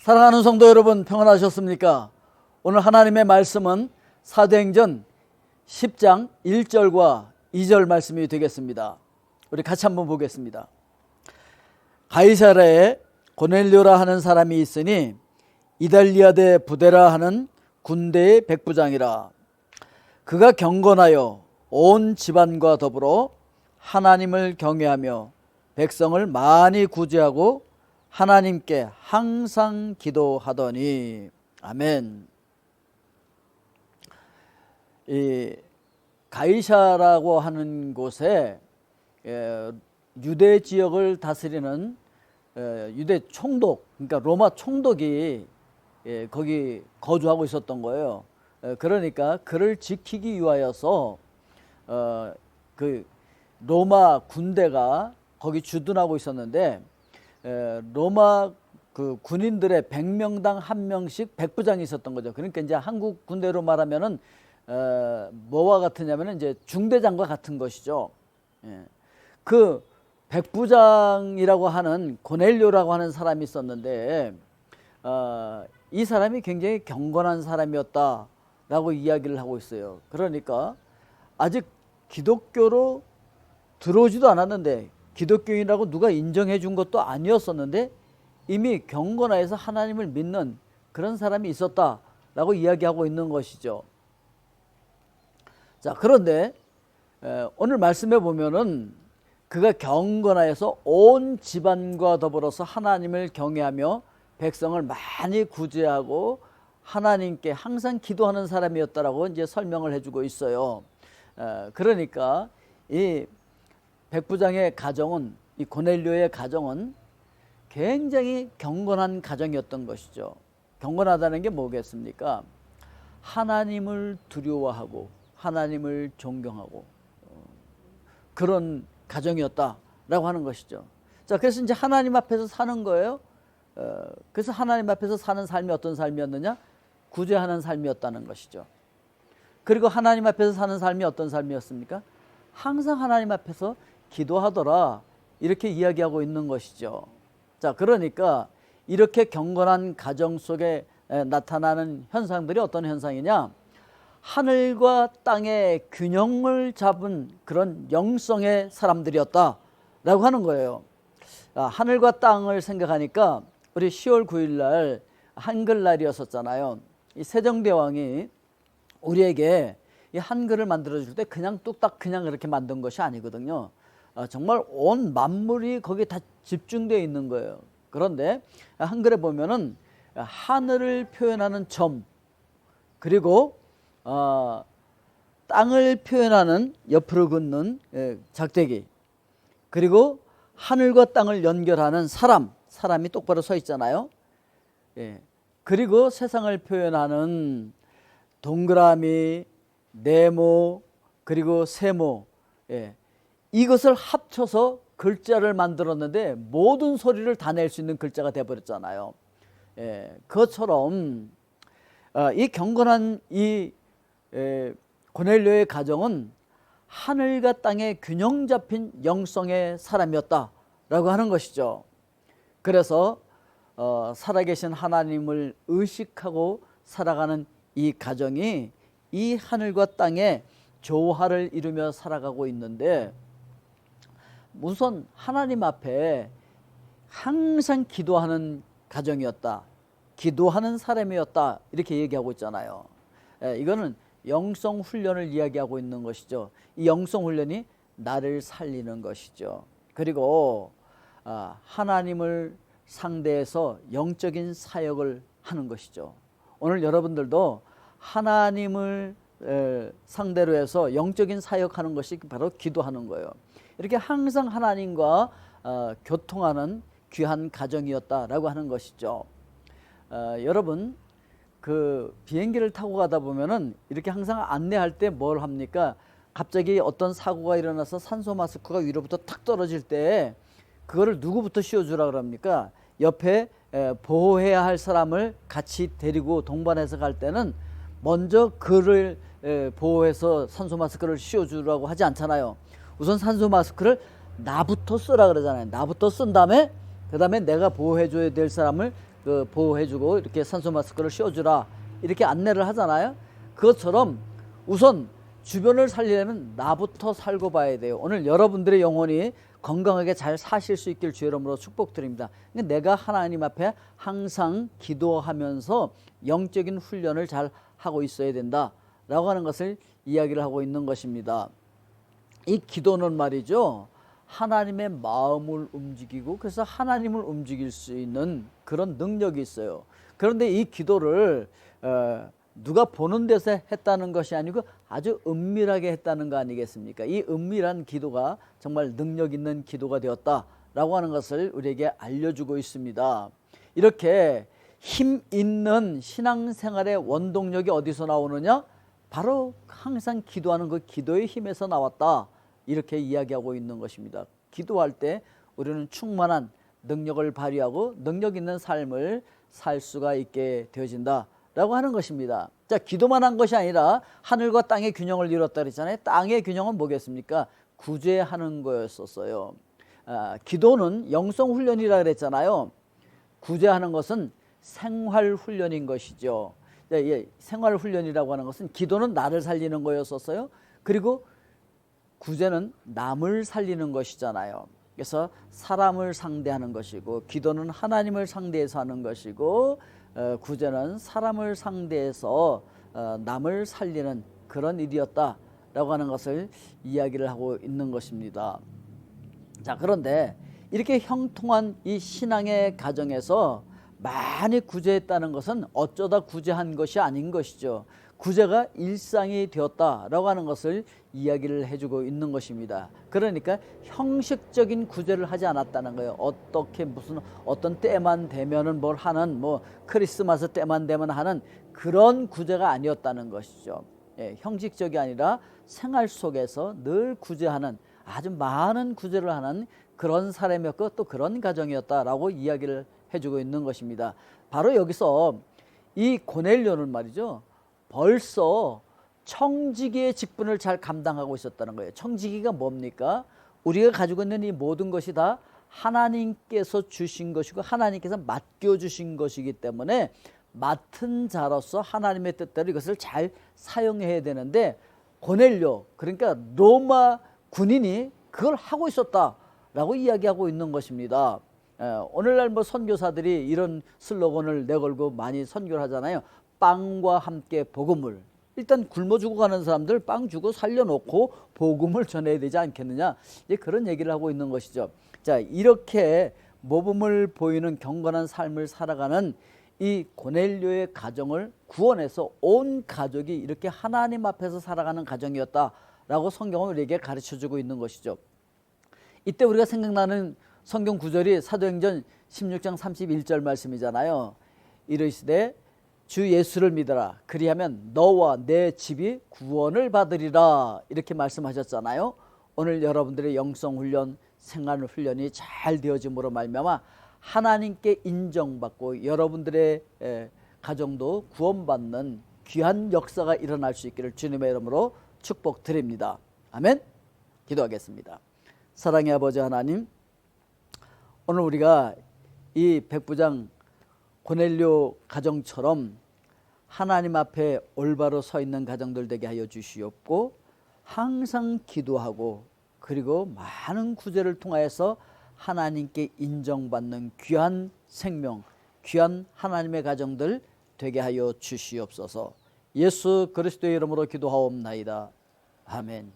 사랑하는 성도 여러분, 평안하셨습니까? 오늘 하나님의 말씀은 사도행전 10장 1절과 2절 말씀이 되겠습니다. 우리 같이 한번 보겠습니다. 가이사랴에 고넬료라 하는 사람이 있으니 이달리아대 부대라 하는 군대의 백부장이라. 그가 경건하여 온 집안과 더불어 하나님을 경외하며 백성을 많이 구제하고 하나님께 항상 기도하더니. 아멘. 이 가이사라고 하는 곳에 유대 지역을 다스리는 유대 총독, 그러니까 로마 총독이 거기 거주하고 있었던 거예요. 그러니까 그를 지키기 위하여서 그 로마 군대가 거기 주둔하고 있었는데, 로마 그 군인들의 100명당 1명씩 백부장이 있었던 거죠. 그러니까 이제 한국 군대로 말하면은 뭐와 같으냐면은 이제 중대장과 같은 것이죠. 그 백부장이라고 하는 고넬료라고 하는 사람이 있었는데, 이 사람이 굉장히 경건한 사람이었다라고 이야기를 하고 있어요. 그러니까 아직 기독교로 들어오지도 않았는데, 기독교인이라고 누가 인정해 준 것도 아니었었는데 이미 경건하여서 하나님을 믿는 그런 사람이 있었다라고 이야기하고 있는 것이죠. 자, 그런데 오늘 말씀에 보면은 그가 경건하여서 온 집안과 더불어서 하나님을 경외하며 백성을 많이 구제하고 하나님께 항상 기도하는 사람이었다라고 이제 설명을 해주고 있어요. 그러니까 이 백부장의 가정은, 이 고넬료의 가정은 굉장히 경건한 가정이었던 것이죠. 경건하다는 게 뭐겠습니까? 하나님을 두려워하고 하나님을 존경하고 그런 가정이었다라고 하는 것이죠. 자, 그래서 이제 하나님 앞에서 사는 거예요. 그래서 하나님 앞에서 사는 삶이 어떤 삶이었느냐? 구제하는 삶이었다는 것이죠. 그리고 하나님 앞에서 사는 삶이 어떤 삶이었습니까? 항상 하나님 앞에서 기도하더라, 이렇게 이야기하고 있는 것이죠. 자, 그러니까 이렇게 경건한 가정 속에 나타나는 현상들이 어떤 현상이냐? 하늘과 땅의 균형을 잡은 그런 영성의 사람들이었다라고 하는 거예요. 하늘과 땅을 생각하니까 우리 10월 9일 날 한글날이었었잖아요. 이 세종대왕이 우리에게 이 한글을 만들어줄 때 그냥 뚝딱 그냥 이렇게 만든 것이 아니거든요. 정말 온 만물이 거기에 다 집중되어 있는 거예요. 그런데 한글에 보면은 하늘을 표현하는 점, 그리고 땅을 표현하는 옆으로 긋는 작대기, 그리고 하늘과 땅을 연결하는 사람이 똑바로 서 있잖아요. 그리고 세상을 표현하는 동그라미, 네모, 그리고 세모, 이것을 합쳐서 글자를 만들었는데 모든 소리를 다 낼 수 있는 글자가 되어버렸잖아요. 그것처럼 이 경건한 이 고넬료의 가정은 하늘과 땅의 균형 잡힌 영성의 사람이었다라고 하는 것이죠. 그래서 살아계신 하나님을 의식하고 살아가는 이 가정이 이 하늘과 땅의 조화를 이루며 살아가고 있는데, 우선 하나님 앞에 항상 기도하는 가정이었다, 기도하는 사람이었다, 이렇게 얘기하고 있잖아요. 이거는 영성 훈련을 이야기하고 있는 것이죠. 이 영성 훈련이 나를 살리는 것이죠. 그리고 하나님을 상대해서 영적인 사역을 하는 것이죠. 오늘 여러분들도 하나님을 상대로 해서 영적인 사역하는 것이 바로 기도하는 거예요. 이렇게 항상 하나님과 교통하는 귀한 가정이었다라고 하는 것이죠. 여러분, 그 비행기를 타고 가다 보면은 이렇게 항상 안내할 때 뭘 합니까? 갑자기 어떤 사고가 일어나서 산소 마스크가 위로부터 탁 떨어질 때 그거를 누구부터 씌워주라 그럽니까? 옆에 보호해야 할 사람을 같이 데리고 동반해서 갈 때는 먼저 그를 보호해서 산소 마스크를 씌워주라고 하지 않잖아요. 우선 산소 마스크를 나부터 쓰라 그러잖아요. 나부터 쓴 다음에 그 다음에 내가 보호해줘야 될 사람을 그 보호해주고 이렇게 산소 마스크를 씌워주라 이렇게 안내를 하잖아요. 그것처럼 우선 주변을 살리려면 나부터 살고 봐야 돼요. 오늘 여러분들의 영혼이 건강하게 잘 사실 수 있길 주의 이름으로 축복드립니다. 내가 하나님 앞에 항상 기도하면서 영적인 훈련을 잘 하고 있어야 된다라고 하는 것을 이야기를 하고 있는 것입니다. 이 기도는 말이죠, 하나님의 마음을 움직이고 그래서 하나님을 움직일 수 있는 그런 능력이 있어요. 그런데 이 기도를 누가 보는 데서 했다는 것이 아니고 아주 은밀하게 했다는 거 아니겠습니까? 이 은밀한 기도가 정말 능력 있는 기도가 되었다라고 하는 것을 우리에게 알려주고 있습니다. 이렇게 힘 있는 신앙생활의 원동력이 어디서 나오느냐? 바로 항상 기도하는 그 기도의 힘에서 나왔다, 이렇게 이야기하고 있는 것입니다. 기도할 때 우리는 충만한 능력을 발휘하고 능력 있는 삶을 살 수가 있게 되어진다 라고 하는 것입니다. 자, 기도만 한 것이 아니라 하늘과 땅의 균형을 이뤘다 그랬잖아요. 땅의 균형은 뭐겠습니까? 구제하는 거였었어요. 기도는 영성훈련이라 그랬잖아요. 구제하는 것은 생활훈련인 것이죠. 생활훈련이라고 하는 것은, 기도는 나를 살리는 거였었어요. 그리고 구제는 남을 살리는 것이잖아요. 그래서 사람을 상대하는 것이고, 기도는 하나님을 상대해서 하는 것이고, 구제는 사람을 상대해서 남을 살리는 그런 일이었다라고 하는 것을 이야기를 하고 있는 것입니다. 자, 그런데 이렇게 형통한 이 신앙의 가정에서 많이 구제했다는 것은 어쩌다 구제한 것이 아닌 것이죠. 구제가 일상이 되었다라고 하는 것을 이야기를 해주고 있는 것입니다. 그러니까 형식적인 구제를 하지 않았다는 거예요. 어떻게 무슨 어떤 때만 되면은 뭘 하는, 뭐 크리스마스 때만 되면 하는 그런 구제가 아니었다는 것이죠. 형식적이 아니라 생활 속에서 늘 구제하는, 아주 많은 구제를 하는 그런 사람이었고 또 그런 가정이었다라고 이야기를 해주고 있는 것입니다. 바로 여기서 이 고넬료는 말이죠, 벌써 청지기의 직분을 잘 감당하고 있었다는 거예요. 청지기가 뭡니까? 우리가 가지고 있는 이 모든 것이 다 하나님께서 주신 것이고 하나님께서 맡겨주신 것이기 때문에 맡은 자로서 하나님의 뜻대로 이것을 잘 사용해야 되는데, 고넬료, 그러니까 로마 군인이 그걸 하고 있었다라고 이야기하고 있는 것입니다. 오늘날 뭐 선교사들이 이런 슬로건을 내걸고 많이 선교를 하잖아요. 빵과 함께 복음을. 일단 굶어 죽어가는 사람들 빵 주고 살려놓고 복음을 전해야 되지 않겠느냐, 이제 그런 얘기를 하고 있는 것이죠. 자, 이렇게 모범을 보이는 경건한 삶을 살아가는 이 고넬료의 가정을 구원해서 온 가족이 이렇게 하나님 앞에서 살아가는 가정이었다라고 성경은 우리에게 가르쳐주고 있는 것이죠. 이때 우리가 생각나는 성경 구절이 사도행전 16장 31절 말씀이잖아요. 이르시되 주 예수를 믿어라, 그리하면 너와 내 집이 구원을 받으리라, 이렇게 말씀하셨잖아요. 오늘 여러분들의 영성훈련, 생활훈련이 잘 되어짐으로 말미암아 하나님께 인정받고 여러분들의 가정도 구원받는 귀한 역사가 일어날 수 있기를 주님의 이름으로 축복드립니다. 아멘. 기도하겠습니다. 사랑의 아버지 하나님, 오늘 우리가 이 백부장 고넬료 가정처럼 하나님 앞에 올바로 서 있는 가정들 되게 하여 주시옵고, 항상 기도하고 그리고 많은 구제를 통하여서 하나님께 인정받는 귀한 생명, 귀한 하나님의 가정들 되게 하여 주시옵소서. 예수 그리스도의 이름으로 기도하옵나이다. 아멘.